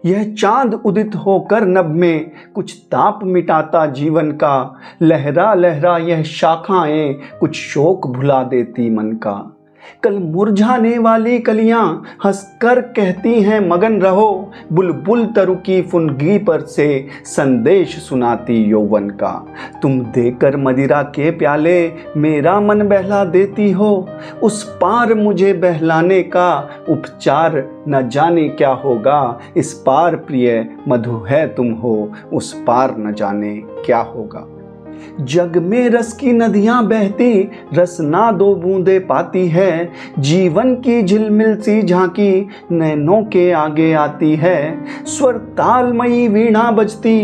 यह चांद उदित होकर नभ में कुछ ताप मिटाता जीवन का। लहरा लहरा यह शाखाएं कुछ शोक भुला देती मन का। कल मुरझाने वाली कलियां हंसकर कहती हैं मगन रहो। बुलबुल तरु की फुनगी पर से संदेश सुनाती यौवन का। तुम देकर मदिरा के प्याले मेरा मन बहला देती हो। उस पार मुझे बहलाने का उपचार न जाने क्या होगा। इस पार प्रिय मधु है तुम हो, उस पार न जाने क्या होगा। जग में रस की नदियां बहती रस ना दो बूंदे पाती है। जीवन की झिलमिल सी झांकी नैनों के आगे आती है। स्वर तालमयी वीणा बजती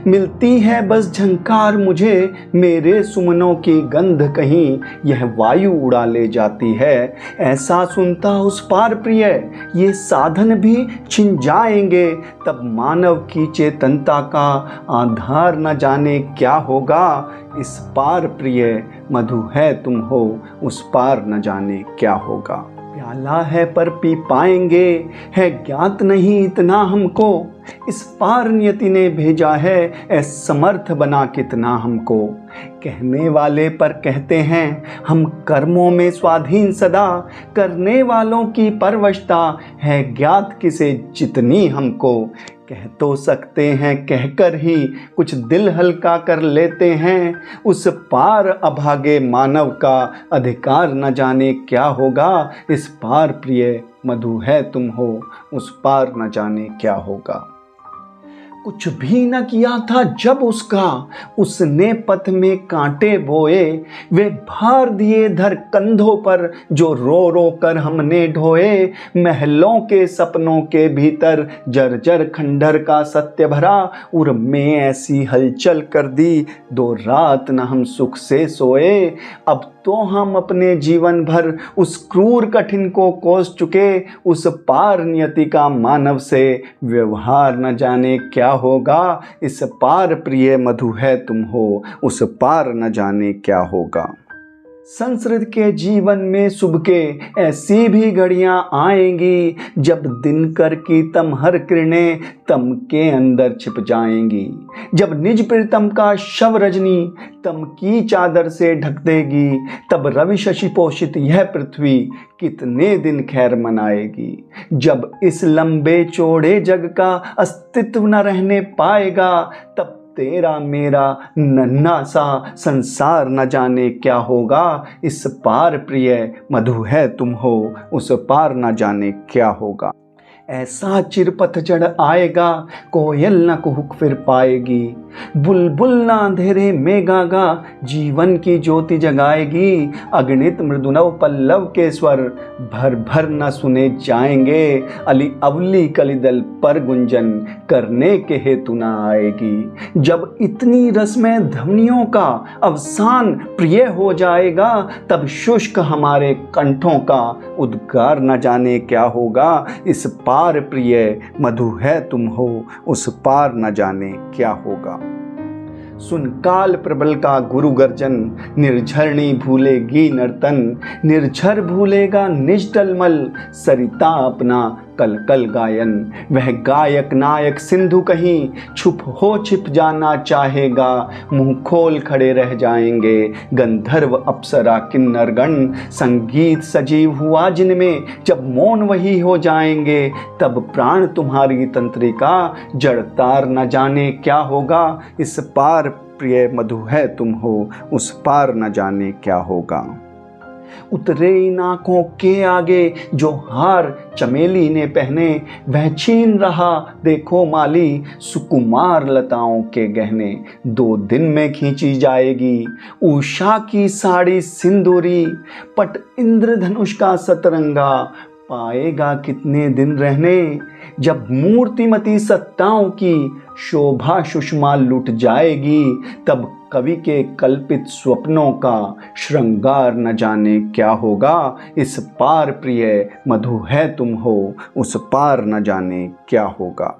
मिलती है बस झंकार मुझे। मेरे सुमनों की गंध कहीं यह वायु उड़ा ले जाती है। ऐसा सुनता उस पार प्रिय ये साधन भी छिन जाएंगे। तब मानव की चेतनता का आधार न जाने क्या होगा। इस पार प्रिय मधु है तुम हो, उस पार न जाने क्या होगा। प्याला है पर पी पाएंगे है ज्ञात नहीं इतना हमको। इस पार नियति ने भेजा है समर्थ बना कितना हमको। कहने वाले पर कहते हैं हम कर्मों में स्वाधीन सदा। करने वालों की परवशता है ज्ञात किसे जितनी हमको। कह तो सकते हैं कहकर ही कुछ दिल हल्का कर लेते हैं। उस पार अभागे मानव का अधिकार न जाने क्या होगा। इस पार प्रिय मधु है तुम हो, उस पार न जाने क्या होगा। कुछ भी न किया था जब उसका उसने पथ में कांटे बोए। वे भार दिए धर कंधों पर जो रो रो कर हमने ढोए। महलों के सपनों के भीतर जर्जर खंडर का सत्य भरा। उर में ऐसी हलचल कर दी 2 रात न हम सुख से सोए। अब तो हम अपने जीवन भर उस क्रूर कठिन को कोस चुके। उस पार नियति का मानव से व्यवहार न जाने क्या होगा। इस पार प्रिय मधु है तुम हो, उस पार न जाने क्या होगा। संस्कृत के जीवन में शुभ के ऐसी भी घड़ियां आएंगी जब दिनकर की तमहर किरणें तम के अंदर छिप जाएंगी। जब निज प्रीतम का शव रजनी तम की चादर से ढक देगी। तब रवि शशि पोषित यह पृथ्वी कितने दिन खैर मनाएगी। जब इस लंबे चौड़े जग का अस्तित्व न रहने पाएगा। तब तेरा मेरा नन्हा सा संसार न जाने क्या होगा। इस पार प्रिय मधु है तुम हो, उस पार न जाने क्या होगा। ऐसा चिर पतझड़ आएगा कोयल न कुहुक फिर पाएगी। बुलबुल ना अंधेरे में गागा जीवन की ज्योति जगाएगी। अगणित मृदुनव पल्लव के स्वर भर भर न सुने जाएंगे। अली अवली कलिदल पर गुंजन करने के हेतु न आएगी। जब इतनी रसमय ध्वनियों का अवसान प्रिय हो जाएगा। तब शुष्क हमारे कंठों का उद्गार न जाने क्या होगा। इस पार प्रिय मधु है तुम हो, उस पार न जाने क्या होगा। सुन काल प्रबल का गुरु गर्जन निर्झरणी भूलेगी नर्तन। निर्झर भूलेगा निज टलमल सरिता अपना कल कल गायन। वह गायक नायक सिंधु कहीं छुप हो छिप जाना चाहेगा। मुंह खोल खड़े रह जाएंगे गंधर्व अप्सरा किन्नरगण। संगीत सजीव हुआ जिनमें जब मौन वही हो जाएंगे। तब प्राण तुम्हारी तंत्रिका जड़तार न जाने क्या होगा। इस पार प्रिय मधु है तुम हो, उस पार न जाने क्या होगा। उतरे इन आँखों के आगे जो हार चमेली ने पहने। वह छीन रहा देखो माली सुकुमार लताओं के गहने। 2 दिन में खींची जाएगी उषा की साड़ी सिंदूरी। पट इंद्रधनुष का सतरंगा पाएगा कितने दिन रहने। जब मूर्तिमती सत्ताओं की शोभा सुषमा लुट जाएगी। तब कवि के कल्पित स्वप्नों का श्रृंगार न जाने क्या होगा। इस पार प्रिय मधु है तुम हो, उस पार न जाने क्या होगा।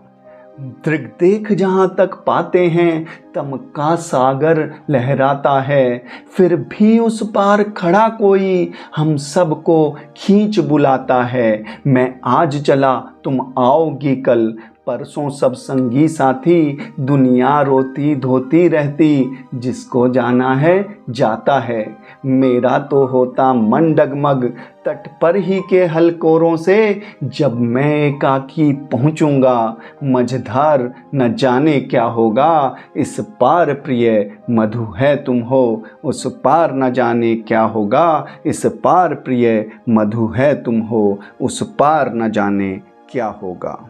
दृग देख जहाँ तक पाते हैं तम का सागर लहराता है। फिर भी उस पार खड़ा कोई हम सबको खींच बुलाता है। मैं आज चला तुम आओगी कल परसों सब संगी साथी दुनिया रोती धोती रहती, जिसको जाना है जाता है, मेरा तो होता मन डगमग तट पर ही के हलकोरों से। जब मैं एकाकी पहुँचूँगा मझधार न जाने क्या होगा, इस पार प्रिय मधु है तुम हो, उस पार न जाने क्या होगा, इस पार प्रिय मधु है तुम हो, उस पार न जाने क्या होगा।